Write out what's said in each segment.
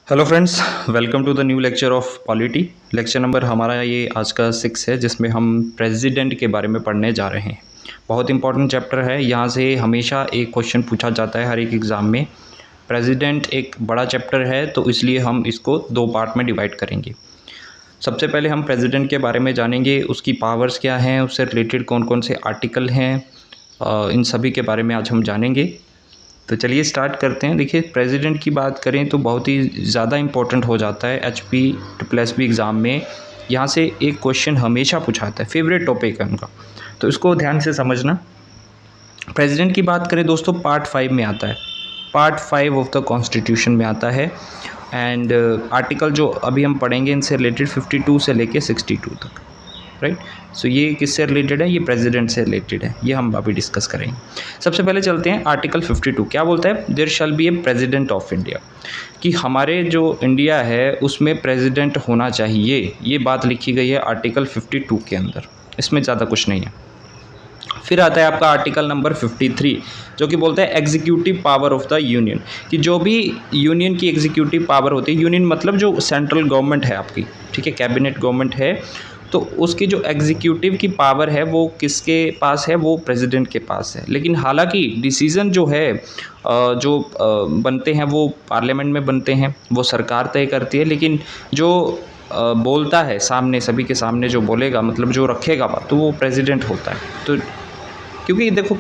Hello friends, welcome to the new lecture of polity. Lecture number हमारा ये आज का 6 है, जिसमें हम प्रेसिडेंट के बारे में पढ़ने जा रहे हैं। बहुत इंपॉर्टेंट चैप्टर है। यहाँ से हमेशा एक क्वेश्चन पूछा जाता है हर एक एग्ज़ाम में। प्रेसिडेंट एक बड़ा चैप्टर है, तो इसलिए हम इसको 2 पार्ट में डिवाइड करेंगे। सबसे पहले हम प्रेसिडेंट के बारे में जानेंगे, उसकी पावर्स क्या हैं, उससे रिलेटेड कौन कौन से आर्टिकल हैं, इन सभी के बारे में आज हम जानेंगे। तो चलिए स्टार्ट करते हैं। देखिए, प्रेसिडेंट की बात करें तो बहुत ही ज़्यादा इम्पोर्टेंट हो जाता है HP SSB एग्ज़ाम में। यहाँ से एक क्वेश्चन हमेशा पूछा जाता है, फेवरेट टॉपिक है उनका, तो इसको ध्यान से समझना। प्रेसिडेंट की बात करें दोस्तों, पार्ट 5 में आता है। पार्ट 5 ऑफ द कॉन्स्टिट्यूशन में आता है। एंड आर्टिकल जो अभी हम पढ़ेंगे इनसे रिलेटेड 52 से लेके 62 तक, राइट। सो ये किससे रिलेटेड है? ये प्रेसिडेंट से रिलेटेड है, ये हम अभी डिस्कस करेंगे। सबसे पहले चलते हैं आर्टिकल 52 क्या बोलता है। There shall be a president of India, कि हमारे जो इंडिया है उसमें प्रेसिडेंट होना चाहिए। ये बात लिखी गई है आर्टिकल 52 के अंदर, इसमें ज़्यादा कुछ नहीं है। फिर आता है आपका आर्टिकल नंबर 53, जो कि बोलता है executive power of the union, कि जो भी यूनियन की एग्जीक्यूटिव पावर होती है, यूनियन मतलब जो सेंट्रल गवर्नमेंट है आपकी, ठीक है, कैबिनेट गवर्नमेंट है, तो उसकी जो एग्जीक्यूटिव की पावर है वो किसके पास है? वो प्रेसिडेंट के पास है। लेकिन हालांकि डिसीज़न जो है जो बनते हैं वो पार्लियामेंट में बनते हैं, वो सरकार तय करती है। लेकिन जो बोलता है सामने, सभी के सामने जो बोलेगा, मतलब जो रखेगा बात, तो वो प्रेसिडेंट होता है। तो क्योंकि देखो,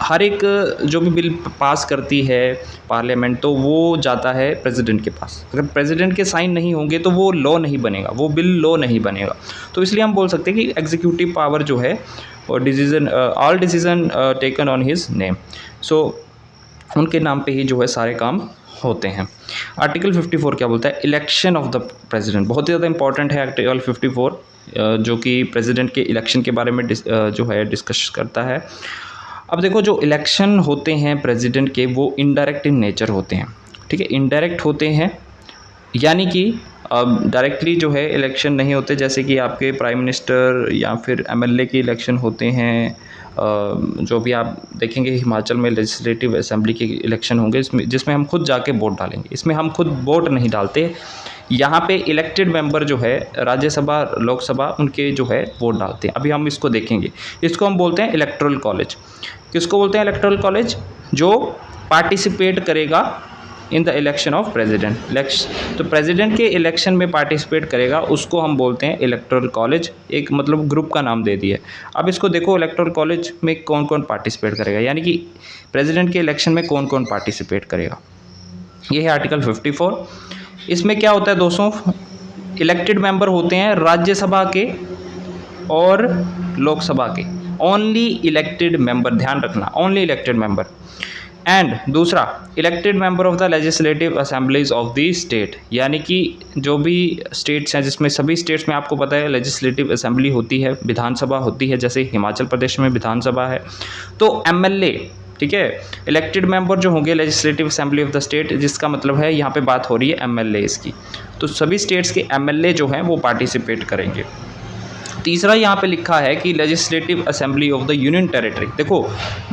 हर एक जो भी बिल पास करती है पार्लियामेंट, तो वो जाता है प्रेसिडेंट के पास। अगर प्रेसिडेंट के साइन नहीं होंगे तो वो लॉ नहीं बनेगा, वो बिल लॉ नहीं बनेगा। तो इसलिए हम बोल सकते हैं कि एग्जीक्यूटिव पावर जो है, और decision, all decision taken on his name, so उनके नाम पे ही जो है सारे काम होते हैं। आर्टिकल 54 क्या बोलता है? Election of the president. बहुत ही ज़्यादा इंपॉर्टेंट है आर्टिकल 54, जो कि प्रेसिडेंट के इलेक्शन के बारे में जो है डिस्कस करता है। अब देखो, जो इलेक्शन होते हैं प्रेसिडेंट के, वो इनडायरेक्ट इन नेचर होते हैं, ठीक है, इनडायरेक्ट होते हैं। यानी कि डायरेक्टली जो है इलेक्शन नहीं होते, जैसे कि आपके प्राइम मिनिस्टर या फिर MLA के इलेक्शन होते हैं। जो भी आप देखेंगे हिमाचल में लेजिस्लेटिव असेंबली के इलेक्शन होंगे, जिसमें हम खुद जाके वोट डालेंगे। इसमें हम खुद वोट नहीं डालते, यहाँ पे इलेक्टेड मेंबर जो है राज्यसभा लोकसभा, उनके जो है वोट डालते हैं। अभी हम इसको देखेंगे। इसको हम बोलते हैं इलेक्टोरल कॉलेज। किसको बोलते हैं इलेक्टोरल कॉलेज? जो पार्टिसिपेट करेगा in the election of president. तो प्रेसिडेंट के इलेक्शन में पार्टिसिपेट करेगा, उसको हम बोलते हैं इलेक्टोरल कॉलेज। एक मतलब ग्रुप का नाम दे दिया। अब इसको देखो, इलेक्टोरल कॉलेज में कौन कौन पार्टिसिपेट करेगा, यानी कि प्रेसिडेंट के इलेक्शन में कौन कौन पार्टिसिपेट करेगा। ये है आर्टिकल 54। इसमें क्या होता है दोस्तों? इलेक्टेड मेंबर होते हैं राज्यसभा के और लोकसभा के। ओनली इलेक्टेड मेंबर, ध्यान रखना, ओनली इलेक्टेड मेंबर। एंड दूसरा, elected member of the legislative assemblies of the state, यानी कि जो भी स्टेट्स हैं, जिसमें सभी स्टेट्स में आपको पता है लेजिस्लेटिव असेंबली होती है, विधानसभा होती है। जैसे हिमाचल प्रदेश में विधानसभा है, तो MLA, ठीक है, इलेक्टेड मेंबर जो होंगे legislative assembly of the state, जिसका मतलब है यहाँ पे बात हो रही है MLAs की, तो सभी स्टेट्स के MLA जो हैं वो पार्टिसिपेट करेंगे। तीसरा यहाँ पे लिखा है कि legislative assembly of the union territory. देखो,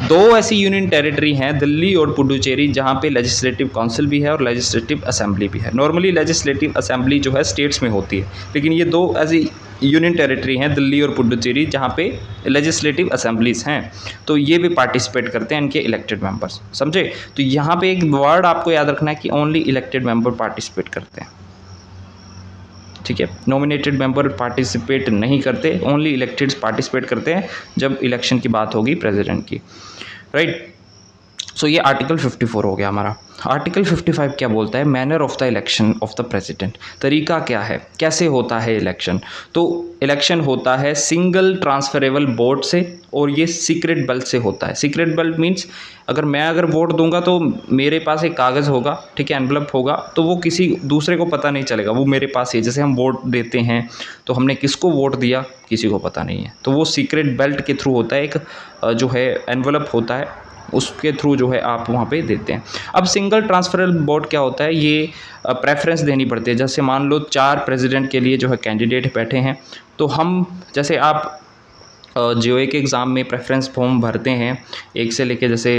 दो ऐसी यूनियन टेरिटरी हैं, दिल्ली और पुडुचेरी, जहाँ पे लेजिस्लेटिव काउंसिल भी है और लेजिस्लेटिव असेंबली भी है। नॉर्मली लेजिस्लेटिव असेंबली जो है स्टेट्स में होती है, लेकिन ये दो ऐसी यूनियन टेरिटरी हैं, दिल्ली और पुडुचेरी, जहाँ पे लेजिस्लेटिव असेंबलीज हैं, तो ये भी पार्टिसिपेट करते हैं, इनके इलेक्टेड मेंबर्स, समझे। तो यहाँ पे एक वर्ड आपको याद रखना है कि ओनली इलेक्टेड मेंबर पार्टिसिपेट करते हैं, ठीक है। नॉमिनेटेड मेंबर पार्टिसिपेट नहीं करते, ओनली इलेक्टेड पार्टिसिपेट करते हैं जब इलेक्शन की बात होगी प्रेसिडेंट की, राइट। सो ये आर्टिकल 54 हो गया हमारा। आर्टिकल 55 क्या बोलता है? Manner of the election of the president. तरीका क्या है, कैसे होता है इलेक्शन? तो इलेक्शन होता है सिंगल ट्रांसफरेबल वोट से, और ये सीक्रेट बैलेट से होता है। सीक्रेट बैलेट मीन्स अगर वोट दूंगा तो मेरे पास एक कागज़ होगा, ठीक है, एनवलप होगा, तो वो किसी दूसरे को पता नहीं चलेगा, वो मेरे पास ही है। जैसे हम वोट देते हैं तो हमने किसको वोट दिया, किसी को पता नहीं है, तो वो सीक्रेट बैलेट के थ्रू होता है। एक जो है एनवलप होता है, उसके थ्रू जो है आप वहाँ पे देते हैं। अब सिंगल ट्रांसफरेबल वोट क्या होता है? ये प्रेफरेंस देनी पड़ती है। जैसे मान लो 4 प्रेसिडेंट के लिए जो है कैंडिडेट बैठे हैं, तो हम, जैसे आप जो एक एग्ज़ाम में प्रेफरेंस फॉर्म भरते हैं 1 से लेके, जैसे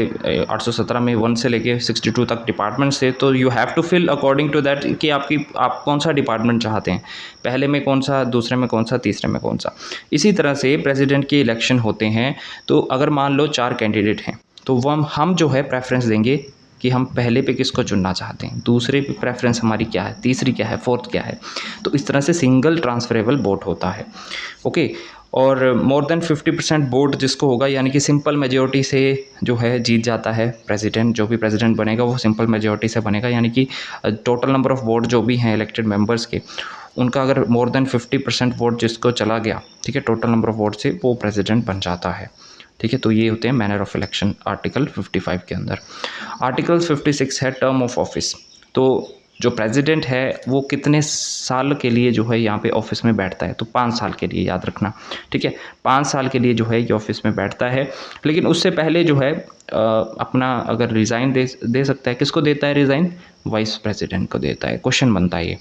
817 में 1 से लेके 62 तक डिपार्टमेंट से, तो you have to fill according to that कि आप कौन सा डिपार्टमेंट चाहते हैं, पहले में कौन सा, दूसरे में कौन सा, तीसरे में कौन सा। इसी तरह से प्रेसिडेंट के इलेक्शन होते हैं, तो अगर मान लो 4 कैंडिडेट हैं, तो वो हम जो है प्रेफरेंस देंगे कि हम पहले पे किसको चुनना चाहते हैं, दूसरे पे प्रेफरेंस हमारी क्या है, तीसरी क्या है, फोर्थ क्या है। तो इस तरह से सिंगल ट्रांसफरेबल वोट होता है। ओके, और मोर देन 50% वोट जिसको होगा, यानी कि सिंपल मेजॉरिटी से जो है जीत जाता है प्रेसिडेंट, जो भी प्रेसिडेंट बनेगा वो सिंपल मेजॉरिटी से बनेगा, यानी कि टोटल नंबर ऑफ़ वोट जो भी हैं इलेक्टेड मेंबर्स के, उनका अगर मोर देन 50% वोट जिसको चला गया, ठीक है, टोटल नंबर ऑफ़ वोट से, वो प्रेसिडेंट बन जाता है। ठीक है, तो ये होते हैं मैनर ऑफ इलेक्शन आर्टिकल 55 के अंदर। आर्टिकल 56 है टर्म ऑफ ऑफिस। तो जो प्रेसिडेंट है वो कितने साल के लिए जो है यहाँ पे ऑफिस में बैठता है, तो 5 साल के लिए, याद रखना। ठीक है, 5 साल के लिए जो है ये ऑफिस में बैठता है, लेकिन उससे पहले जो है अपना अगर रिज़ाइन दे सकता है। किसको देता है रिज़ाइन? वाइस प्रेसिडेंट को देता है। क्वेश्चन बनता है ये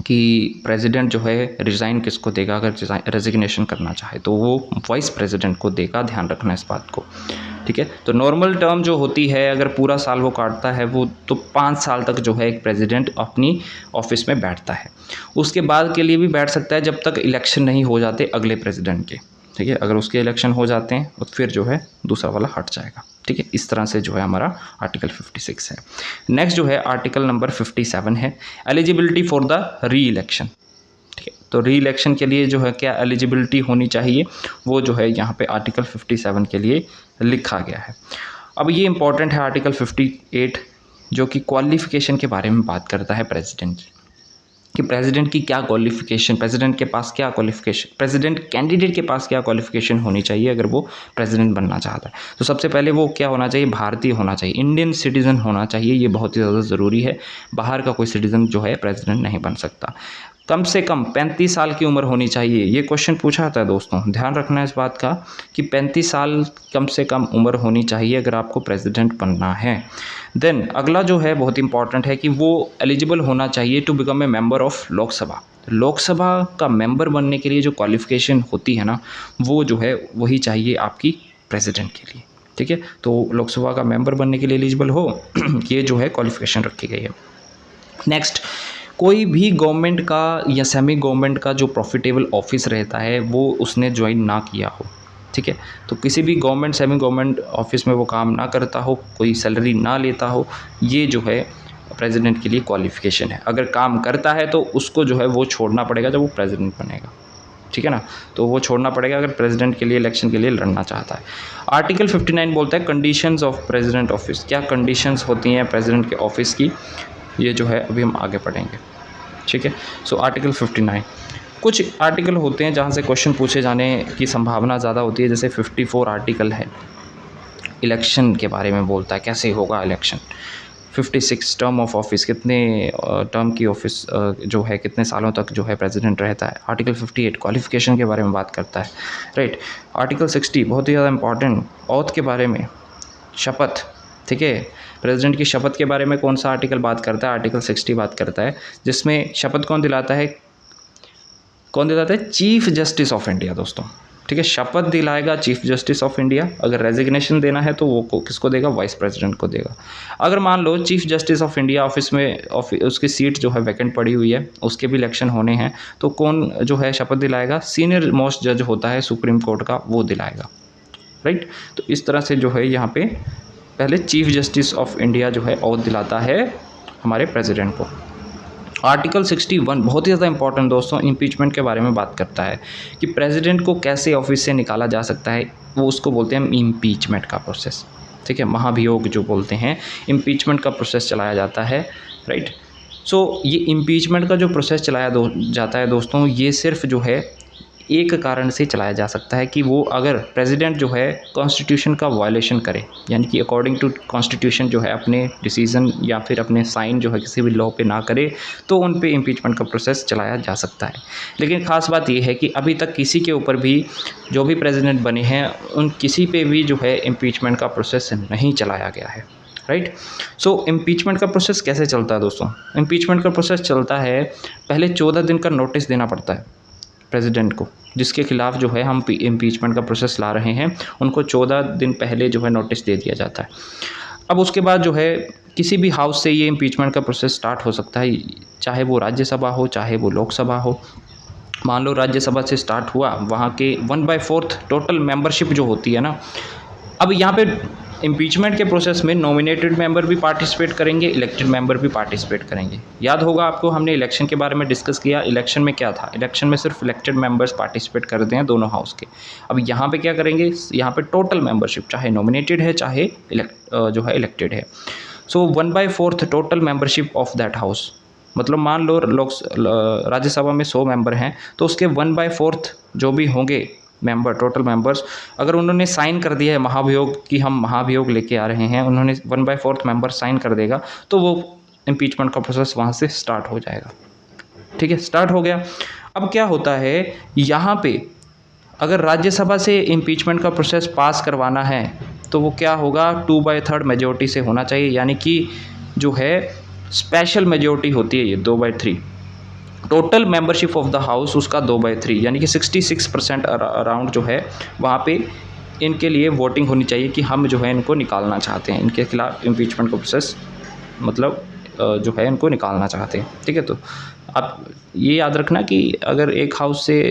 कि प्रेसिडेंट जो है रिज़ाइन किसको देगा, अगर रेजिग्नेशन करना चाहे तो वो वाइस प्रेसिडेंट को देगा, ध्यान रखना इस बात को। ठीक है, तो नॉर्मल टर्म जो होती है, अगर पूरा साल वो काटता है वो, तो 5 साल तक जो है एक प्रेसिडेंट अपनी ऑफिस में बैठता है। उसके बाद के लिए भी बैठ सकता है जब तक इलेक्शन नहीं हो जाते अगले प्रेसिडेंट के। ठीक है, अगर उसके इलेक्शन हो जाते हैं तो फिर जो है दूसरा वाला हट जाएगा। ठीक है, इस तरह से जो है हमारा आर्टिकल 56 है। नेक्स्ट जो है आर्टिकल नंबर 57 है, एलिजिबिलिटी फॉर द री इलेक्शन। ठीक है, तो री इलेक्शन के लिए जो है क्या एलिजिबिलिटी होनी चाहिए, वो जो है यहाँ पे आर्टिकल 57 के लिए लिखा गया है। अब ये इंपॉर्टेंट है आर्टिकल 58, जो कि क्वालिफिकेशन के बारे में बात करता है प्रेसिडेंट कि प्रेसिडेंट की क्या क्वालिफिकेशन, प्रेसिडेंट के पास क्या क्वालिफिकेशन, प्रेसिडेंट कैंडिडेट के पास क्या क्वालिफिकेशन होनी चाहिए अगर वो प्रेसिडेंट बनना चाहता है। तो सबसे पहले वो क्या होना चाहिए? भारतीय होना चाहिए, इंडियन सिटीज़न होना चाहिए। ये बहुत ही ज़्यादा ज़रूरी है, बाहर का कोई सिटीज़न जो है प्रेसिडेंट नहीं बन सकता। कम से कम 35 साल की उम्र होनी चाहिए। ये क्वेश्चन पूछा था दोस्तों, ध्यान रखना है इस बात का कि 35 साल कम से कम उम्र होनी चाहिए अगर आपको प्रेसिडेंट बनना है। देन अगला जो है बहुत इंपॉर्टेंट है कि वो एलिजिबल होना चाहिए to become a member of Lok Sabha. Lok Sabha का मेंबर बनने के लिए जो क्वालिफ़िकेशन होती है ना, वो जो है वही चाहिए आपकी प्रेसिडेंट के लिए। ठीक है, तो लोकसभा का मेंबर बनने के लिए एलिजिबल हो ये जो है क्वालिफ़िकेशन रखी गई है। नेक्स्ट, कोई भी गवर्नमेंट का या सेमी गवर्नमेंट का जो प्रॉफिटेबल ऑफिस रहता है वो उसने ज्वाइन ना किया हो। ठीक है, तो किसी भी गवर्नमेंट सेमी गवर्नमेंट ऑफिस में वो काम ना करता हो, कोई सैलरी ना लेता हो, ये जो है प्रेसिडेंट के लिए क्वालिफ़िकेशन है। अगर काम करता है तो उसको जो है वो छोड़ना पड़ेगा जब वो प्रेसिडेंट बनेगा। ठीक है ना, तो वो छोड़ना पड़ेगा अगर प्रेसिडेंट के लिए इलेक्शन के लिए लड़ना चाहता है। आर्टिकल 59 बोलता है कंडीशंस ऑफ प्रेसिडेंट ऑफिस। क्या कंडीशंस होती हैं प्रेसिडेंट के ऑफिस की, ये जो है अभी हम आगे पढ़ेंगे। ठीक है, सो आर्टिकल 59, कुछ आर्टिकल होते हैं जहाँ से क्वेश्चन पूछे जाने की संभावना ज़्यादा होती है। जैसे 54 आर्टिकल है, इलेक्शन के बारे में बोलता है कैसे होगा इलेक्शन। 56 टर्म ऑफ ऑफिस, कितने टर्म की ऑफिस जो है कितने सालों तक जो है प्रेसिडेंट रहता है। आर्टिकल 58 क्वालिफिकेशन के बारे में बात करता है, राइट। आर्टिकल 60 बहुत ही ज़्यादा इंपॉर्टेंट, ऑथ के बारे में, शपथ। ठीक है, प्रेसिडेंट की शपथ के बारे में कौन सा आर्टिकल बात करता है? आर्टिकल 60 बात करता है, जिसमें शपथ कौन दिलाता है? कौन दिलाता है? चीफ जस्टिस ऑफ इंडिया दोस्तों। ठीक है, शपथ दिलाएगा चीफ जस्टिस ऑफ इंडिया। अगर रेजिग्नेशन देना है तो वो किसको देगा? वाइस प्रेसिडेंट को देगा। अगर मान लो chief justice of India office में उसकी सीट जो है वैकेंट पड़ी हुई है, उसके भी इलेक्शन होने हैं, तो कौन जो है शपथ दिलाएगा? सीनियर मोस्ट जज होता है सुप्रीम कोर्ट का, वो दिलाएगा, राइट। तो इस तरह से जो है यहाँ पे पहले चीफ जस्टिस ऑफ इंडिया जो है ओथ दिलाता है हमारे प्रेसिडेंट को। आर्टिकल 61 बहुत ही ज़्यादा इंपॉर्टेंट दोस्तों, इम्पीचमेंट के बारे में बात करता है कि प्रेसिडेंट को कैसे ऑफिस से निकाला जा सकता है। वो उसको बोलते हैं इम्पीचमेंट का प्रोसेस। ठीक है, महाभियोग जो बोलते हैं, इम्पीचमेंट का प्रोसेस चलाया जाता है, राइट। सो ये इम्पीचमेंट का जो प्रोसेस चलाया जाता है दोस्तों, ये सिर्फ जो है एक कारण से चलाया जा सकता है कि वो अगर प्रेसिडेंट जो है कॉन्स्टिट्यूशन का वायलेशन करे, यानी कि अकॉर्डिंग टू कॉन्स्टिट्यूशन जो है अपने डिसीज़न या फिर अपने साइन जो है किसी भी लॉ पे ना करे, तो उन पे इम्पीचमेंट का प्रोसेस चलाया जा सकता है। लेकिन ख़ास बात ये है कि अभी तक किसी के ऊपर भी जो भी प्रेसिडेंट बने हैं उन किसी पे भी जो है इम्पीचमेंट का प्रोसेस नहीं चलाया गया है, राइट। सो इम्पीचमेंट का प्रोसेस कैसे चलता है दोस्तों? इम्पीचमेंट का प्रोसेस चलता है, पहले 14 दिन का नोटिस देना पड़ता है। प्रेसिडेंट को, जिसके खिलाफ जो है हम इम्पीचमेंट का प्रोसेस ला रहे हैं, उनको 14 दिन पहले जो है नोटिस दे दिया जाता है। अब उसके बाद जो है किसी भी हाउस से ये इम्पीचमेंट का प्रोसेस स्टार्ट हो सकता है, चाहे वो राज्यसभा हो चाहे वो लोकसभा हो। मान लो राज्यसभा से स्टार्ट हुआ, वहाँ के 1/4 टोटल मेंबरशिप जो होती है ना, अब यहाँ पे इम्पीचमेंट के प्रोसेस में नॉमिनेटेड मेंबर भी पार्टिसिपेट करेंगे, इलेक्टेड मेंबर भी पार्टिसिपेट करेंगे। याद होगा आपको, हमने इलेक्शन के बारे में डिस्कस किया। इलेक्शन में क्या था, इलेक्शन में सिर्फ इलेक्टेड मेंबर्स पार्टिसिपेट करते हैं दोनों हाउस के। अब यहाँ पे क्या करेंगे, यहाँ पे टोटल मेंबरशिप चाहे नॉमिनेटेड है चाहे जो है इलेक्टेड है। सो 1/4 total membership of that house, मतलब मान लो राज्यसभा में 100 मेंबर हैं, तो उसके 1/4 जो भी होंगे मेंबर, टोटल मेंबर्स, अगर उन्होंने साइन कर दिया है महाभियोग कि हम महाभियोग लेके आ रहे हैं, उन्होंने 1/4 मेंबर साइन कर देगा, तो वो इम्पीचमेंट का प्रोसेस वहाँ से स्टार्ट हो जाएगा। ठीक है, स्टार्ट हो गया। अब क्या होता है यहाँ पे, अगर राज्यसभा से इम्पीचमेंट का प्रोसेस पास करवाना है तो वो क्या होगा, 2/3 मेजोरिटी से होना चाहिए, यानी कि जो है स्पेशल मेजोरिटी होती है ये 2/3। Total membership of the house उसका 2/3, यानी कि 66% अराउंड जो है वहाँ पे इनके लिए वोटिंग होनी चाहिए कि हम जो है इनको निकालना चाहते हैं, इनके खिलाफ इम्पीचमेंट का प्रोसेस मतलब जो है इनको निकालना चाहते हैं। ठीक है, तो आप ये याद रखना कि अगर एक हाउस से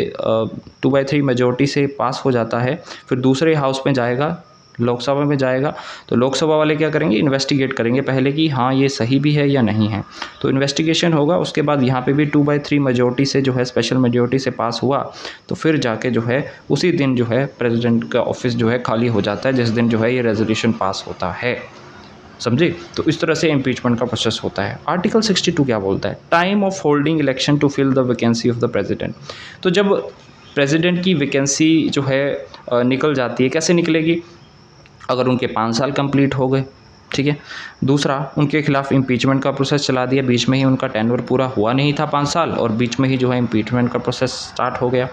2/3 मेजोरिटी से पास हो जाता है, फिर दूसरे हाउस में जाएगा, लोकसभा में जाएगा, तो लोकसभा वाले क्या करेंगे, इन्वेस्टिगेट करेंगे पहले कि हाँ ये सही भी है या नहीं है। तो इन्वेस्टिगेशन होगा, उसके बाद यहाँ पे भी 2/3 मेजोरिटी से जो है स्पेशल मेजोरिटी से पास हुआ, तो फिर जाके जो है उसी दिन जो है प्रेसिडेंट का ऑफिस जो है खाली हो जाता है, जिस दिन जो है ये रेजोल्यूशन पास होता है। समझे? तो इस तरह से इम्पीचमेंट का प्रोसेस होता है। आर्टिकल 62 क्या बोलता है, time of holding election to fill the vacancy of the president. तो जब प्रेसिडेंट की वैकेंसी जो है निकल जाती है, कैसे निकलेगी, अगर उनके 5 साल कंप्लीट हो गए, ठीक है। दूसरा, उनके खिलाफ इम्पीचमेंट का प्रोसेस चला दिया, बीच में ही उनका टेन्योर पूरा हुआ नहीं था 5 साल, और बीच में ही जो है इम्पीचमेंट का प्रोसेस स्टार्ट हो गया,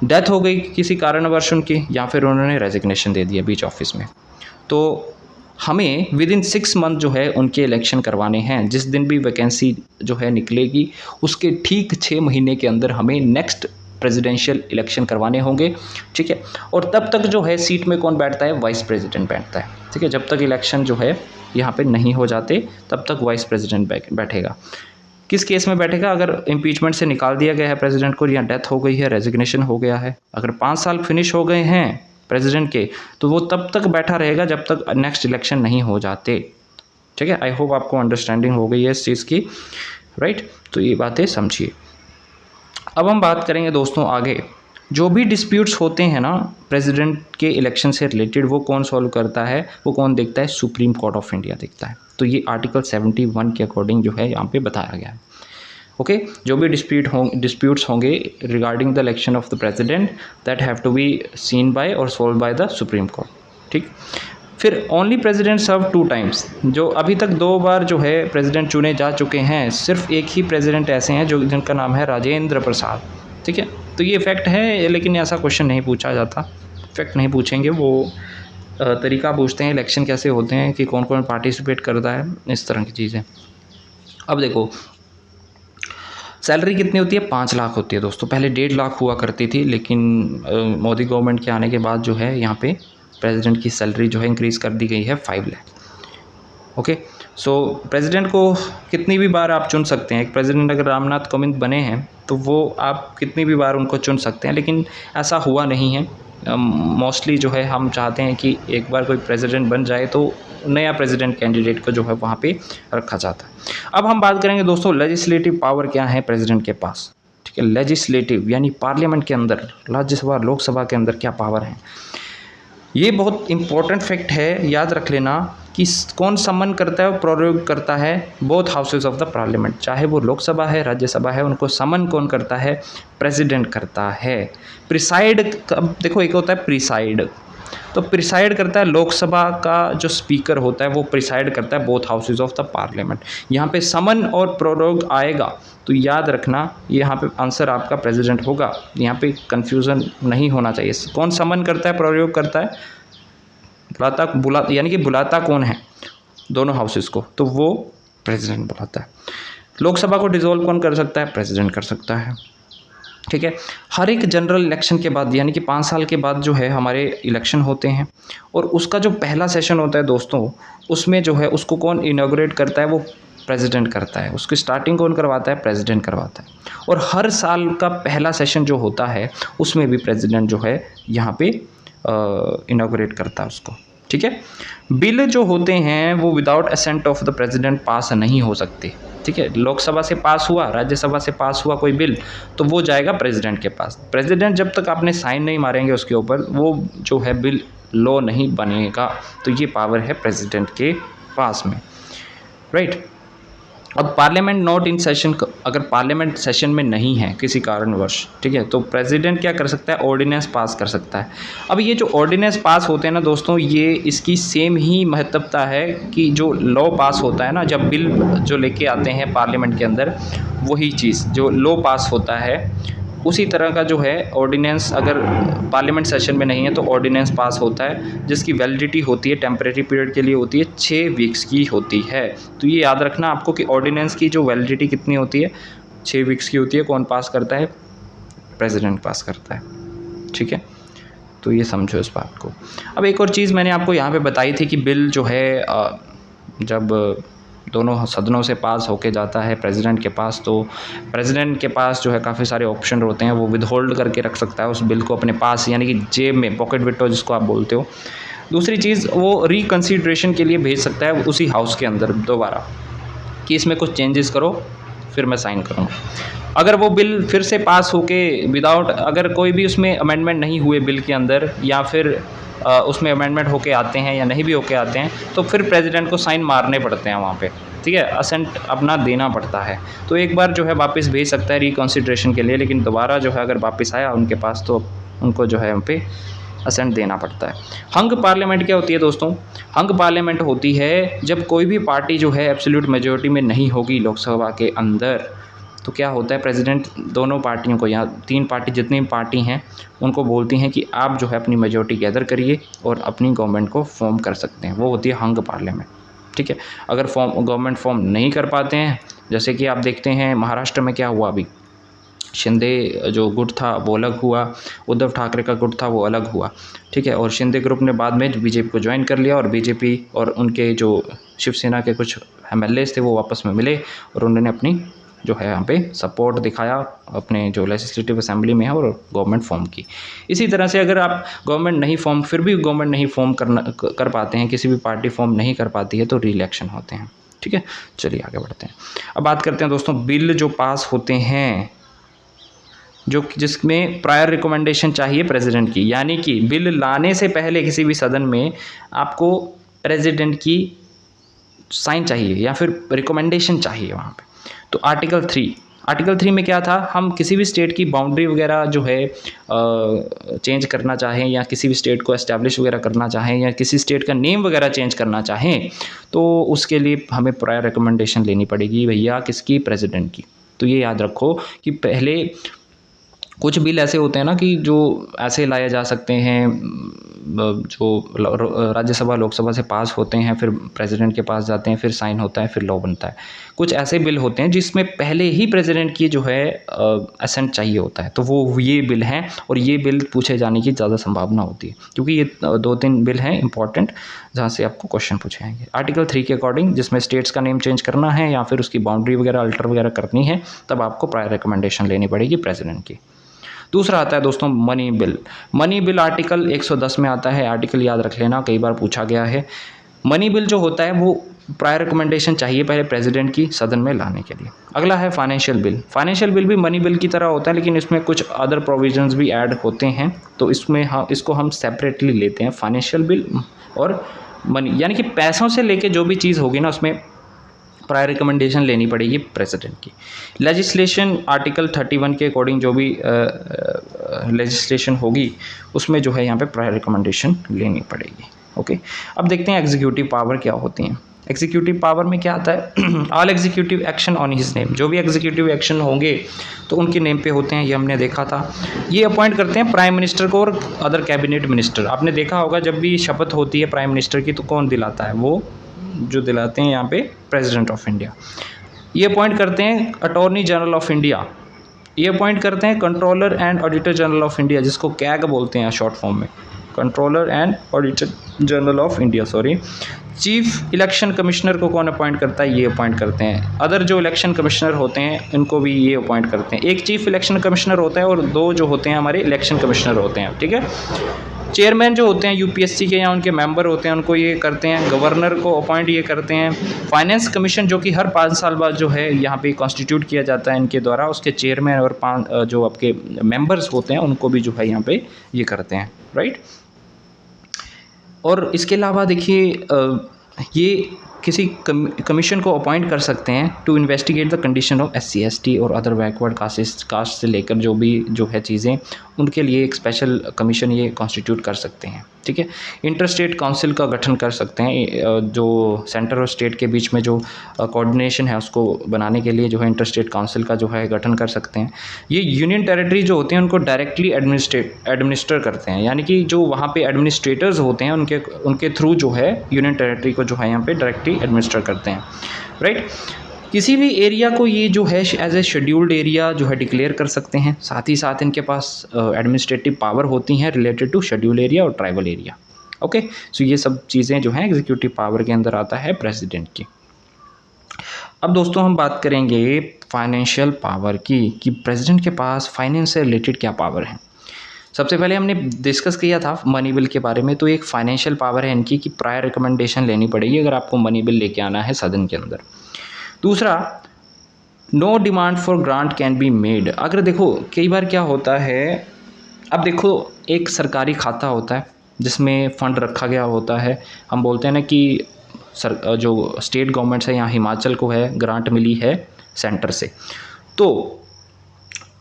डेथ हो गई किसी कारणवश उनकी, या फिर उन्होंने रेजिग्नेशन दे दिया बीच ऑफिस में, तो हमें विदिन 6 मंथ जो है उनके इलेक्शन करवाने हैं। जिस दिन भी वैकेंसी जो है निकलेगी उसके ठीक 6 महीने के अंदर हमें नेक्स्ट प्रेसिडेंशियल इलेक्शन करवाने होंगे। ठीक है, और तब तक जो है सीट में कौन बैठता है, वाइस प्रेसिडेंट बैठता है। ठीक है, जब तक इलेक्शन जो है यहाँ पे नहीं हो जाते तब तक वाइस प्रेसिडेंट बैठेगा। किस केस में बैठेगा, अगर इम्पीचमेंट से निकाल दिया गया है प्रेसिडेंट को, या डेथ हो गई है, रेजिग्नेशन हो गया है, अगर 5 साल फिनिश हो गए हैं प्रेसिडेंट के, तो वो तब तक बैठा रहेगा जब तक नेक्स्ट इलेक्शन नहीं हो जाते। ठीक है, आई होप आपको अंडरस्टैंडिंग हो गई है इस चीज़ की, राइट। तो ये बातें समझिए। अब हम बात करेंगे दोस्तों आगे, जो भी डिस्प्यूट्स होते हैं ना प्रेसिडेंट के इलेक्शन से रिलेटेड, वो कौन सॉल्व करता है, वो कौन देखता है, सुप्रीम कोर्ट ऑफ इंडिया देखता है। तो ये आर्टिकल 71 के अकॉर्डिंग जो है यहाँ पे बताया गया है। ओके, जो भी डिस्प्यूट्स होंगे regarding the election of the president, that have to be seen by और solved by the supreme court. ठीक, फिर ओनली प्रेसिडेंट सर्व 2 टाइम्स, जो अभी तक 2 बार जो है प्रेसिडेंट चुने जा चुके हैं, सिर्फ एक ही प्रेसिडेंट ऐसे हैं जो जिनका नाम है राजेंद्र प्रसाद। ठीक है, तो ये फैक्ट है, लेकिन ऐसा क्वेश्चन नहीं पूछा जाता, फैक्ट नहीं पूछेंगे, वो तरीका पूछते हैं इलेक्शन कैसे होते हैं, कि कौन कौन पार्टिसिपेट करता है, इस तरह की चीज़ें। अब देखो सैलरी कितनी होती है, 5 लाख होती है दोस्तों। पहले 1.5 लाख हुआ करती थी, लेकिन मोदी गवर्नमेंट के आने के बाद जो है यहाँ पे प्रेसिडेंट की सैलरी जो है इंक्रीज़ कर दी गई है 5 लाख। ओके, सो प्रेसिडेंट को कितनी भी बार आप चुन सकते हैं। एक प्रेसिडेंट अगर रामनाथ कोविंद बने हैं तो वो आप कितनी भी बार उनको चुन सकते हैं, लेकिन ऐसा हुआ नहीं है। मोस्टली जो है हम चाहते हैं कि एक बार कोई प्रेसिडेंट बन जाए तो नया प्रेसिडेंट कैंडिडेट को जो है वहाँ पे रखा जाता है। अब हम बात करेंगे दोस्तों लेजिस्लेटिव पावर क्या है प्रेसिडेंट के पास। ठीक है, लेजिस्लेटिव यानी पार्लियामेंट के अंदर, राज्यसभा लोकसभा के अंदर क्या पावर है, ये बहुत इंपॉर्टेंट फैक्ट है, याद रख लेना कि कौन समन करता है और प्रयोग करता है, both houses of the parliament, चाहे वो लोकसभा है राज्यसभा है, उनको समन कौन करता है, प्रेसिडेंट करता है। प्रिसाइड, देखो एक होता है प्रिसाइड, तो प्रिसाइड करता है लोकसभा का जो स्पीकर होता है वो प्रिसाइड करता है both houses of the parliament. यहाँ पे समन और प्रयोग आएगा तो याद रखना यहाँ पे आंसर आपका प्रेसिडेंट होगा, यहाँ पे कंफ्यूजन नहीं होना चाहिए। कौन समन करता है, प्रयोग करता है, यानी कि बुलाता कौन है दोनों हाउसेज को, तो वो प्रेसिडेंट बुलाता है। लोकसभा को डिसॉल्व कौन कर सकता है, प्रेसिडेंट कर सकता है। ठीक है। हर एक जनरल इलेक्शन के बाद यानी कि 5 साल के बाद जो है हमारे इलेक्शन होते हैं, और उसका जो पहला सेशन होता है दोस्तों, उसमें जो है उसको कौन इनॉग्रेट करता है? वो प्रेसिडेंट करता है। उसकी स्टार्टिंग कौन करवाता है? प्रेसिडेंट करवाता है। और हर साल का पहला सेशन जो होता है उसमें भी प्रेसिडेंट जो है यहाँ पे इनॉग्रेट करता है उसको। ठीक है। बिल जो होते हैं वो without assent of the president पास नहीं हो सकते। ठीक है। लोकसभा से पास हुआ, राज्यसभा से पास हुआ कोई बिल, तो वो जाएगा प्रेसिडेंट के पास। प्रेसिडेंट जब तक आपने साइन नहीं मारेंगे उसके ऊपर, वो जो है बिल लॉ नहीं बनेगा। तो ये पावर है प्रेसिडेंट के पास में, राइट। अब पार्लियामेंट नॉट इन सेशन, अगर पार्लियामेंट सेशन में नहीं है किसी कारणवश, ठीक है, तो प्रेसिडेंट क्या कर सकता है? ऑर्डिनेंस पास कर सकता है। अब ये जो ऑर्डिनेंस पास होते हैं ना दोस्तों, ये इसकी सेम ही महत्वता है कि जो लॉ पास होता है ना, जब बिल जो लेके आते हैं पार्लियामेंट के अंदर, वही चीज़ जो लॉ पास होता है उसी तरह का जो है ऑर्डिनेंस, अगर पार्लियामेंट सेशन में नहीं है तो ऑर्डिनेंस पास होता है, जिसकी वैलिडिटी होती है टेम्परेरी पीरियड के लिए होती है 6 वीक्स की होती है। तो ये याद रखना आपको कि ऑर्डिनेंस की जो वैलिडिटी कितनी होती है? 6 वीक्स की होती है। कौन पास करता है? प्रेसिडेंट पास करता है। ठीक है, तो ये समझो इस बात को। अब एक और चीज़ मैंने आपको यहाँ पे बताई थी कि बिल जो है जब दोनों सदनों से पास होके जाता है प्रेसिडेंट के पास, तो प्रेसिडेंट के पास जो है काफ़ी सारे ऑप्शन होते हैं। वो विदहोल्ड करके रख सकता है उस बिल को अपने पास, यानी कि जेब में, पॉकेट विटो जिसको आप बोलते हो। दूसरी चीज़, वो रिकंसीडरेशन के लिए भेज सकता है उसी हाउस के अंदर दोबारा, कि इसमें कुछ चेंजेस करो, फिर मैं साइन करूँगा। अगर वो बिल फिर से पास होके विदाउट, अगर कोई भी उसमें अमेंडमेंट नहीं हुए बिल के अंदर, या फिर उसमें अमेंडमेंट होके आते हैं या नहीं भी होके आते हैं, तो फिर प्रेसिडेंट को साइन मारने पड़ते हैं वहाँ पे। ठीक है, असेंट अपना देना पड़ता है। तो एक बार जो है वापस भेज सकता है रिकंसिडरेशन के लिए, लेकिन दोबारा जो है अगर वापस आया उनके पास तो उनको जो है वहाँ पे असेंट देना पड़ता है। हंग पार्लियामेंट क्या होती है दोस्तों? हंग पार्लियामेंट होती है जब कोई भी पार्टी जो है एब्सोल्यूट मेजॉरिटी में नहीं होगी लोकसभा के अंदर, तो क्या होता है, प्रेसिडेंट दोनों पार्टियों को, या 3 पार्टी जितनी पार्टी हैं उनको बोलती हैं कि आप जो है अपनी मेजॉरिटी गैदर करिए और अपनी गवर्नमेंट को फॉर्म कर सकते हैं। वो होती है हंग पार्लियामेंट। ठीक है, अगर गवर्नमेंट फॉर्म नहीं कर पाते हैं, जैसे कि आप देखते हैं महाराष्ट्र में क्या हुआ अभी, शिंदे जो गुट था वो अलग हुआ, उद्धव ठाकरे का गुट था वो अलग हुआ। ठीक है, और शिंदे ग्रुप ने बाद में बीजेपी को ज्वाइन कर लिया, और बीजेपी और उनके जो शिवसेना के कुछ एमएलएस थे वो आपस में मिले और उन्होंने अपनी जो है यहाँ पे सपोर्ट दिखाया अपने जो लेजिस्लेटिव असेंबली में है, और गवर्नमेंट फॉर्म की। इसी तरह से अगर आप गवर्नमेंट नहीं फॉर्म, फिर भी गवर्नमेंट नहीं फॉर्म कर पाते हैं, किसी भी पार्टी फॉर्म नहीं कर पाती है, तो री इलेक्शन होते हैं। ठीक है, चलिए आगे बढ़ते हैं। अब बात करते हैं दोस्तों बिल जो पास होते हैं, जो जिसमें प्रायर रिकमेंडेशन चाहिए प्रेसिडेंट की, यानी कि बिल लाने से पहले किसी भी सदन में आपको प्रेसिडेंट की साइन चाहिए या फिर रिकमेंडेशन चाहिए वहाँ पे। तो आर्टिकल 3 में क्या था, हम किसी भी स्टेट की बाउंड्री वगैरह जो है चेंज करना चाहें, या किसी भी स्टेट को एस्टैब्लिश वगैरह करना चाहें, या किसी स्टेट का नेम वगैरह चेंज करना चाहें, तो उसके लिए हमें प्रायर रिकमेंडेशन लेनी पड़ेगी भैया, किसकी? प्रेसिडेंट की। तो ये याद रखो कि पहले कुछ बिल ऐसे होते हैं ना कि जो ऐसे लाए जा सकते हैं, जो राज्यसभा लोकसभा से पास होते हैं, फिर प्रेसिडेंट के पास जाते हैं, फिर साइन होता है, फिर लॉ बनता है। कुछ ऐसे बिल होते हैं जिसमें पहले ही प्रेसिडेंट की जो है असेंट चाहिए होता है, तो वो ये बिल हैं, और ये बिल पूछे जाने की ज़्यादा संभावना होती है, क्योंकि ये 2-3 बिल हैं इंपॉर्टेंट जहाँ से आपको क्वेश्चन पूछे जाएंगे। आर्टिकल 3 के अकॉर्डिंग, जिसमें स्टेट्स का नेम चेंज करना है या फिर उसकी बाउंड्री वगैरह अल्टर वगैरह करनी है, तब आपको प्रायर रिकमेंडेशन लेनी पड़ेगी प्रेसिडेंट की। दूसरा आता है दोस्तों money bill. Money bill article 110 में आता है, आर्टिकल याद रख लेना, कई बार पूछा गया है। मनी बिल जो होता है वो प्रायर रिकमेंडेशन चाहिए पहले प्रेसिडेंट की सदन में लाने के लिए। अगला है फाइनेंशियल बिल। फाइनेंशियल बिल भी मनी बिल की तरह होता है, लेकिन इसमें कुछ अदर प्रोविजंस भी ऐड होते हैं, तो इसमें इसको हम सेपरेटली लेते हैं, फाइनेंशियल बिल और मनी, यानी कि पैसों से लेके जो भी चीज़ होगी ना उसमें प्रायर रिकमेंडेशन लेनी पड़ेगी प्रेसिडेंट की। लेजिस्लेशन आर्टिकल 31 के अकॉर्डिंग जो भी लेजिस्लेशन होगी उसमें जो है यहाँ पे प्रायर रिकमेंडेशन लेनी पड़ेगी। ओके, अब देखते हैं एग्जीक्यूटिव पावर क्या होती हैं। एग्जीक्यूटिव पावर में क्या आता है, all executive action on his name. जो भी एग्जीक्यूटिव एक्शन होंगे तो उनके नेम पे होते हैं, ये हमने देखा था। ये अपॉइंट करते हैं प्राइम मिनिस्टर को और अदर कैबिनेट मिनिस्टर। आपने देखा होगा जब भी शपथ होती है प्राइम मिनिस्टर की तो कौन दिलाता है, वो जो दिलाते हैं यहाँ पे प्रेसिडेंट ऑफ इंडिया। ये अपॉइंट करते हैं अटॉर्नी जनरल ऑफ इंडिया, ये अपॉइंट करते हैं controller and auditor general of India, जिसको कैग बोलते हैं शॉर्ट फॉर्म में, controller and auditor general of India, sorry. Chief election commissioner को कौन अपॉइंट करता है? ये अपॉइंट करते हैं। अदर जो इलेक्शन कमिश्नर होते हैं इनको भी ये अपॉइंट करते हैं। एक चीफ इलेक्शन कमिश्नर होता है और 2 जो होते हैं हमारे इलेक्शन कमिश्नर होते हैं, ठीक है। चेयरमैन जो होते हैं यूपीएससी के या उनके मेंबर होते हैं उनको ये करते हैं, गवर्नर को अपॉइंट ये करते हैं। फाइनेंस कमीशन जो कि हर 5 साल बाद जो है यहाँ पे कॉन्स्टिट्यूट किया जाता है इनके द्वारा, उसके चेयरमैन और जो आपके मेंबर्स होते हैं उनको भी जो है यहाँ पे ये करते हैं, राइट। और इसके अलावा देखिए ये किसी कमीशन को अपॉइंट कर सकते हैं to investigate the condition of SC ST और अदर बैकवर्ड कास्ट से लेकर जो भी जो है चीज़ें, उनके लिए एक स्पेशल कमीशन ये कॉन्स्टिट्यूट कर सकते हैं, ठीक है। इंटर स्टेट काउंसिल का गठन कर सकते हैं, जो सेंटर और स्टेट के बीच में जो कोऑर्डिनेशन है उसको बनाने के लिए जो है इंटर स्टेट काउंसिल का जो है गठन कर सकते हैं। ये यूनियन टेरिटरी जो होते हैं उनको डायरेक्टली एडमिनिस्टर करते हैं, यानी कि जो वहाँ पे एडमिनिस्ट्रेटर्स होते हैं उनके थ्रू जो है यूनियन टेरिटरी को जो है यहाँ पे डायरेक्टली एडमिनिस्टर करते हैं, राइट। किसी भी एरिया को ये जो है एज ए शेड्यूल्ड एरिया जो है डिक्लेयर कर सकते हैं। साथ ही साथ इनके पास एडमिनिस्ट्रेटिव पावर होती हैं रिलेटेड टू शेड्यूल एरिया और ट्राइबल एरिया, ओके। सो ये सब चीज़ें जो हैं एग्जीक्यूटिव पावर के अंदर आता है प्रेसिडेंट की। अब दोस्तों हम बात करेंगे फाइनेंशियल पावर की, कि प्रेसिडेंट के पास फाइनेंस से रिलेटेड क्या पावर है। सबसे पहले हमने डिस्कस किया था मनी बिल के बारे में, तो एक फाइनेंशियल पावर है इनकी कि प्रायर रिकमेंडेशन लेनी पड़ेगी अगर आपको मनी बिल लेके आना है सदन के अंदर। दूसरा, no demand for grant can be made. अगर देखो कई बार क्या होता है, अब देखो एक सरकारी खाता होता है जिसमें फ़ंड रखा गया होता है, हम बोलते हैं ना कि जो स्टेट गवर्नमेंट से यहाँ हिमाचल को है ग्रांट मिली है सेंटर से, तो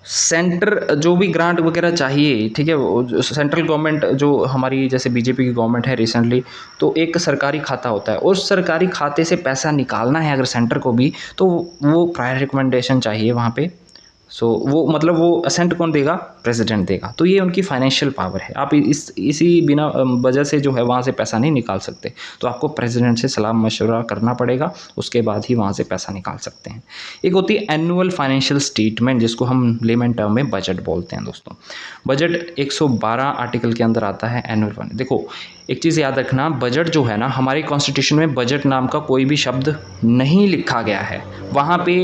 सेंटर जो भी ग्रांट वगैरह चाहिए, ठीक है, सेंट्रल गवर्नमेंट जो हमारी जैसे बीजेपी की गवर्नमेंट है रिसेंटली, तो एक सरकारी खाता होता है, उस सरकारी खाते से पैसा निकालना है अगर सेंटर को भी, तो वो प्रायर रिकमेंडेशन चाहिए वहाँ पे। सो वो मतलब वो असेंट कौन देगा? प्रेसिडेंट देगा। तो ये उनकी फाइनेंशियल पावर है। आप इसी बिना वजह से जो है वहाँ से पैसा नहीं निकाल सकते, तो आपको प्रेसिडेंट से सलाह मशवरा करना पड़ेगा, उसके बाद ही वहाँ से पैसा निकाल सकते हैं। एक होती है एनुअल फाइनेंशियल स्टेटमेंट, जिसको हम लेमन टर्म में बजट बोलते हैं दोस्तों। बजट 112 आर्टिकल के अंदर आता है एनुअल फंड। देखो एक चीज़ याद रखना, बजट जो है ना, हमारे कॉन्स्टिट्यूशन में बजट नाम का कोई भी शब्द नहीं लिखा गया है, वहाँ पे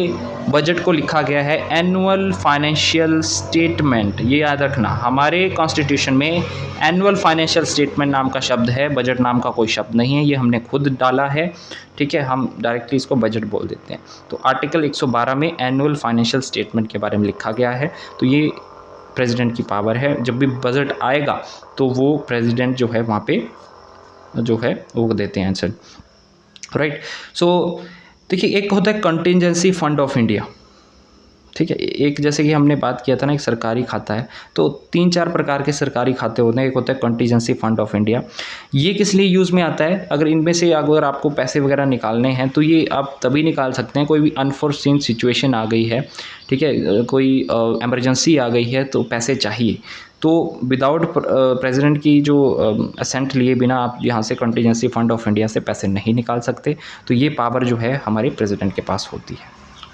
बजट को लिखा गया है एनुअल फाइनेंशियल स्टेटमेंट। ये याद रखना, हमारे कॉन्स्टिट्यूशन में एनुअल फाइनेंशियल स्टेटमेंट नाम का शब्द है, बजट नाम का कोई शब्द नहीं है, ये हमने खुद डाला है, ठीक है। हम डायरेक्टली इसको बजट बोल देते हैं। तो आर्टिकल 112 में एनुअल फाइनेंशियल स्टेटमेंट के बारे में लिखा गया है। तो ये प्रेसिडेंट की पावर है, जब भी बजट आएगा तो वो प्रेसिडेंट जो है वहाँ पे जो है वो देते हैं आंसर, राइट। सो देखिए एक होता है कंटिजेंसी फंड ऑफ इंडिया, ठीक है। एक जैसे कि हमने बात किया था ना, एक सरकारी खाता है, तो 3-4 प्रकार के सरकारी खाते होते हैं। एक होता है कंटिजेंसी फंड ऑफ इंडिया, ये किस लिए यूज़ में आता है? अगर इनमें से अगर आपको पैसे वगैरह निकालने हैं तो ये आप तभी निकाल सकते हैं, कोई भी अनफोर्सीन सिचुएशन आ गई है, ठीक है, कोई एमरजेंसी आ गई है तो पैसे चाहिए, तो विदाउट प्रेसिडेंट की जो असेंट लिए बिना आप यहाँ से कंटिजेंसी फंड ऑफ इंडिया से पैसे नहीं निकाल सकते। तो ये पावर जो है हमारे प्रेसिडेंट के पास होती है,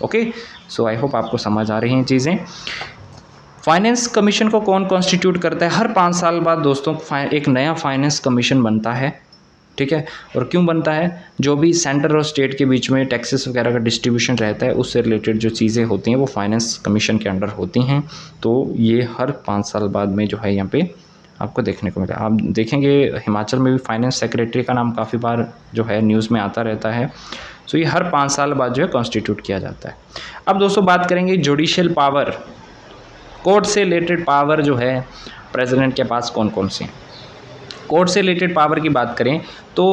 ओके। सो आई होप आपको समझ आ रही हैं चीज़ें। फाइनेंस कमीशन को कौन कॉन्स्टिट्यूट करता है? हर 5 साल बाद दोस्तों एक नया फाइनेंस कमीशन बनता है, ठीक है। और क्यों बनता है? जो भी सेंटर और स्टेट के बीच में टैक्सेस वगैरह का डिस्ट्रीब्यूशन रहता है, उससे रिलेटेड जो चीज़ें होती हैं वो फाइनेंस कमीशन के अंडर होती हैं। तो ये हर 5 साल बाद में जो है यहाँ पे आपको देखने को मिला। आप देखेंगे हिमाचल में भी फाइनेंस सेक्रेटरी का नाम काफ़ी बार जो है न्यूज़ में आता रहता है। सो ये हर 5 साल बाद जो है कॉन्स्टिट्यूट किया जाता है। अब दोस्तों बात करेंगे जुडिशियल पावर, कोर्ट से रिलेटेड पावर जो है प्रेसिडेंट के पास कौन कौन से हैं। कोर्ट से रिलेटेड पावर की बात करें तो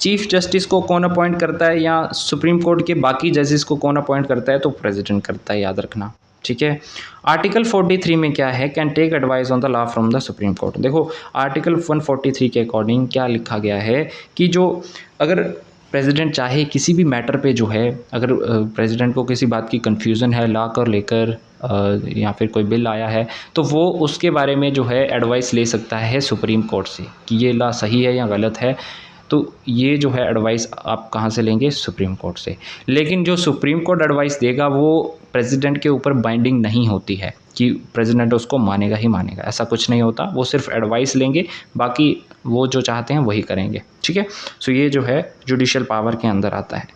चीफ जस्टिस को कौन अपॉइंट करता है, या सुप्रीम कोर्ट के बाकी जजेस को कौन अपॉइंट करता है? तो प्रेसिडेंट करता है, याद रखना, ठीक है। आर्टिकल 43 में क्या है? Can take advice on the law from the supreme court. देखो आर्टिकल 143 के अकॉर्डिंग क्या लिखा गया है कि जो अगर प्रेसिडेंट चाहे किसी भी मैटर पे जो है, अगर प्रेसिडेंट को किसी बात की कन्फ्यूज़न है लॉ को लेकर या फिर कोई बिल आया है, तो वो उसके बारे में जो है एडवाइस ले सकता है सुप्रीम कोर्ट से कि ये लॉ सही है या गलत है। तो ये जो है एडवाइस आप कहाँ से लेंगे, सुप्रीम कोर्ट से। लेकिन जो सुप्रीम कोर्ट एडवाइस देगा वो प्रेसिडेंट के ऊपर बाइंडिंग नहीं होती है कि प्रेसिडेंट उसको मानेगा ही मानेगा, ऐसा कुछ नहीं होता। वो सिर्फ एडवाइस लेंगे, बाकी वो जो चाहते हैं वही करेंगे, ठीक है। सो ये जो है जुडिशियल पावर के अंदर आता है।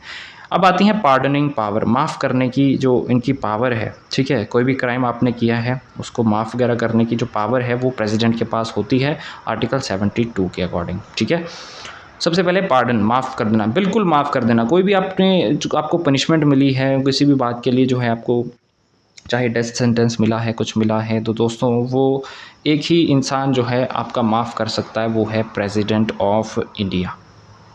अब आती है पार्डनिंग पावर, माफ़ करने की जो इनकी पावर है, ठीक है। कोई भी क्राइम आपने किया है उसको माफ़ वगैरह करने की जो पावर है वो प्रेसिडेंट के पास होती है आर्टिकल 72 के अकॉर्डिंग, ठीक है। सबसे पहले पार्डन, माफ़ कर देना, बिल्कुल माफ़ कर देना। कोई भी आपको पनिशमेंट मिली है किसी भी बात के लिए, जो है आपको चाहे डेथ सेंटेंस मिला है, कुछ मिला है, तो दोस्तों वो एक ही इंसान जो है आपका माफ़ कर सकता है, वो है प्रेसिडेंट ऑफ इंडिया,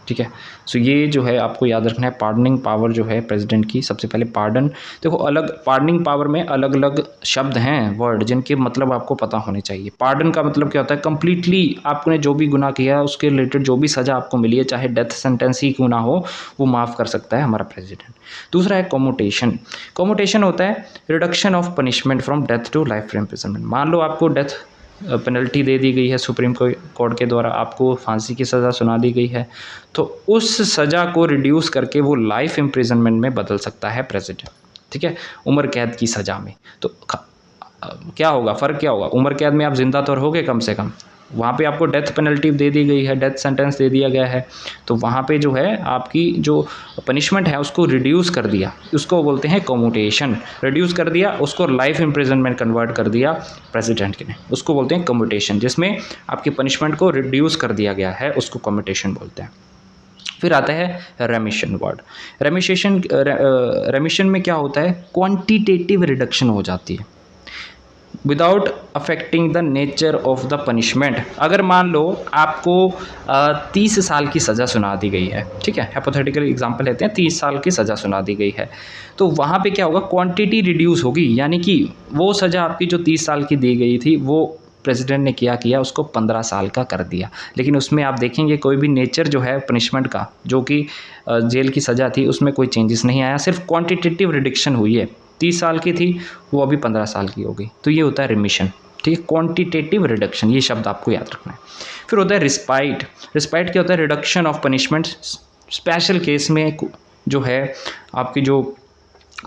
ठीक है। सो ये जो है आपको याद रखना है, पार्डनिंग पावर जो है प्रेसिडेंट की। सबसे पहले पार्डन, देखो अलग पार्डनिंग पावर में अलग अलग शब्द हैं, वर्ड, जिनके मतलब आपको पता होने चाहिए। पार्डन का मतलब क्या होता है, कंप्लीटली आपने जो भी गुनाह किया है उसके रिलेटेड जो भी सज़ा आपको मिली है, चाहे डेथ सेंटेंस ही क्यों ना हो, वो माफ़ कर सकता है हमारा प्रेसिडेंट। दूसरा है कम्यूटेशन। कम्यूटेशन होता है reduction of punishment from death to life imprisonment. मान लो आपको डेथ पेनल्टी दे दी गई है सुप्रीम कोर्ट के द्वारा, आपको फांसी की सज़ा सुना दी गई है, तो उस सज़ा को रिड्यूस करके वो लाइफ इम्प्रिजनमेंट में बदल सकता है प्रेसिडेंट, ठीक है, उम्र कैद की सज़ा में। तो क्या होगा, फ़र्क क्या होगा, उम्र कैद में आप जिंदा तो रहोगे कम से कम, वहाँ पे आपको डेथ पेनल्टी दे दी गई है, डेथ सेंटेंस दे दिया गया है, तो वहाँ पे जो है आपकी जो पनिशमेंट है उसको रिड्यूस कर दिया, उसको बोलते हैं कम्यूटेशन। रिड्यूस कर दिया, उसको लाइफ इम्प्रिजनमेंट कन्वर्ट कर दिया प्रेसिडेंट ने, उसको बोलते हैं कम्यूटेशन। जिसमें आपकी पनिशमेंट को रिड्यूस कर दिया गया है उसको कम्यूटेशन बोलते हैं। फिर आता है रेमिशन वर्ड। रेमिशन में क्या होता है, क्वांटिटेटिव रिडक्शन हो जाती है without affecting the nature of the punishment. अगर मान लो आपको 30 साल की सज़ा सुना दी गई है, ठीक है, हाइपोथेटिकल एग्जांपल लेते हैं, 30 साल की सज़ा सुना दी गई है, तो वहाँ पे क्या होगा, क्वांटिटी रिड्यूस होगी, यानी कि वो सज़ा आपकी जो 30 साल की दी गई थी वो प्रेसिडेंट ने किया उसको 15 साल का कर दिया। लेकिन उसमें आप देखेंगे कोई भी नेचर जो है पनिशमेंट का, जो कि जेल की सज़ा थी, उसमें कोई चेंजेस नहीं आया, सिर्फ क्वांटिटेटिव रिडक्शन हुई है। 30 साल की थी वो अभी 15 साल की हो गई, तो ये होता है रिमिशन, ठीक है, क्वांटिटेटिव रिडक्शन, ये शब्द आपको याद रखना है। फिर होता है रिस्पाइट। रिस्पाइट क्या होता है, reduction of punishment. Special case में जो है आपकी जो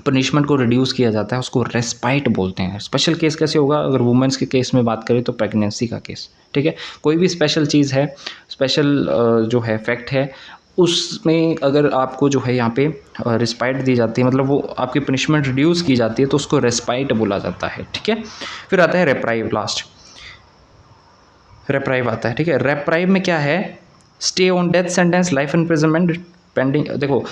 पनिशमेंट को रिड्यूस किया जाता है उसको रेस्पाइट बोलते हैं। स्पेशल केस कैसे होगा, अगर वुमेंस के केस में बात करें तो प्रेगनेंसी का केस, ठीक है, कोई भी स्पेशल चीज़ है, स्पेशल जो है फैक्ट है, उसमें अगर आपको जो है यहाँ पे रिस्पाइट दी जाती है, मतलब वो आपकी पनिशमेंट रिड्यूस की जाती है, तो उसको रेस्पाइट बोला जाता है, ठीक है। फिर आता है रेप्राइव, लास्ट रेप्राइव आता है, ठीक है। रेप्राइव में क्या है, stay on death sentence, life imprisonment pending. देखो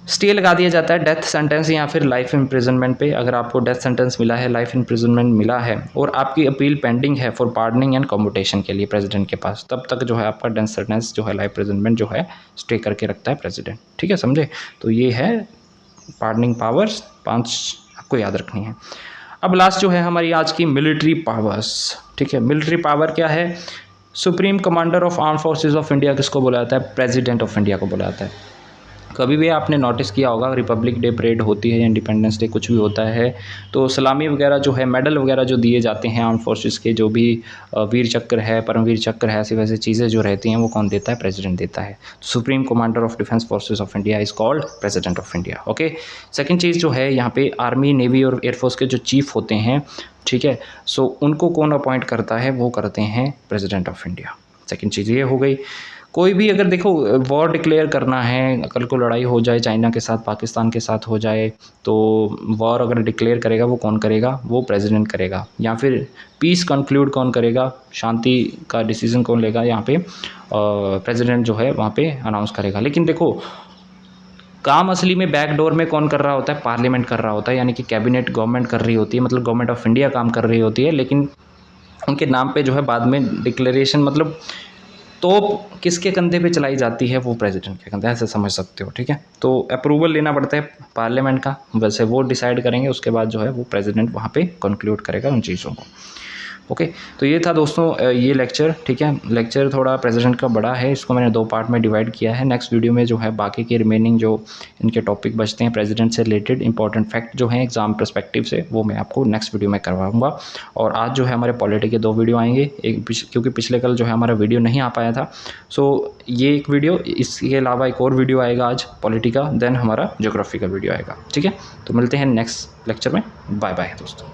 स्टे लगा दिया जाता है डेथ सेंटेंस या फिर लाइफ इम्प्रिजनमेंट पे। अगर आपको डेथ सेंटेंस मिला है, लाइफ इम्प्रिजनमेंट मिला है और आपकी अपील पेंडिंग है फॉर पार्डनिंग एंड कम्यूटेशन के लिए प्रेसिडेंट के पास, तब तक जो है आपका डेथ सेंटेंस जो है, लाइफ इम्प्रिजनमेंट जो है स्टे करके रखता है प्रेसिडेंट, ठीक है, समझे। तो ये है पार्डनिंग पावर्स, 5 आपको याद रखनी है। अब लास्ट जो है हमारी आज की मिलिट्री पावर्स, ठीक है। मिलिट्री पावर क्या है, supreme commander of arm forces of India किसको बोला जाता है, प्रेसिडेंट ऑफ इंडिया को बोला जाता है। कभी भी आपने नोटिस किया होगा, रिपब्लिक डे परेड होती है या इंडिपेंडेंस डे कुछ भी होता है, तो सलामी वगैरह जो है, मेडल वगैरह जो दिए जाते हैं आर्म फोर्सेस के, जो भी वीर चक्र है, परमवीर चक्र है, ऐसी वैसी चीज़ें जो रहती हैं वो कौन देता है, प्रेसिडेंट देता है। Supreme commander of defence forces of India is called president of India, okay. Second चीज़ जो है यहाँ पे आर्मी, नेवी और एयरफोर्स के जो चीफ होते हैं, ठीक है, सो उनको कौन अपॉइंट करता है, वो करते हैं प्रेसिडेंट ऑफ इंडिया। सेकेंड चीज़ ये हो गई। कोई भी अगर देखो वॉर डिक्लेयर करना है, कल को लड़ाई हो जाए चाइना के साथ, पाकिस्तान के साथ हो जाए, तो वॉर अगर डिक्लेयर करेगा वो कौन करेगा, वो प्रेसिडेंट करेगा। या फिर पीस कंक्लूड कौन करेगा, शांति का डिसीजन कौन लेगा, यहाँ पे प्रेसिडेंट जो है वहाँ पे अनाउंस करेगा। लेकिन देखो काम असली में बैकडोर में कौन कर रहा होता है, पार्लियामेंट कर रहा होता है, यानी कि कैबिनेट गवर्नमेंट कर रही होती है, मतलब गवर्नमेंट ऑफ इंडिया काम कर रही होती है। लेकिन उनके नाम पे जो है बाद में डिक्लेरेशन, मतलब तोप किसके कंधे पे चलाई जाती है, वो प्रेसिडेंट के कंधे, ऐसे समझ सकते हो, ठीक है। तो अप्रूवल लेना पड़ता है पार्लियामेंट का, वैसे वो डिसाइड करेंगे, उसके बाद जो है वो प्रेसिडेंट वहाँ पे कंक्लूड करेगा उन चीज़ों को, ओके, तो ये था दोस्तों ये लेक्चर, ठीक है। लेक्चर थोड़ा प्रेसिडेंट का बड़ा है, इसको मैंने 2 पार्ट में डिवाइड किया है। नेक्स्ट वीडियो में जो है बाकी के रिमेनिंग जो इनके टॉपिक बचते हैं प्रेसिडेंट से रिलेटेड इंपॉर्टेंट फैक्ट जो हैं एग्जाम पर्सपेक्टिव से, वो मैं आपको नेक्स्ट वीडियो में करवाऊंगा। और आज जो है हमारे पॉलिटी के 2 वीडियो आएंगे, क्योंकि पिछले कल जो है हमारा वीडियो नहीं आ पाया था, सो ये एक वीडियो, इसके अलावा एक और वीडियो आएगा आज पॉलिटी का, देन हमारा ज्योग्राफी का वीडियो आएगा, ठीक है। तो मिलते हैं नेक्स्ट लेक्चर में, बाय बाय दोस्तों।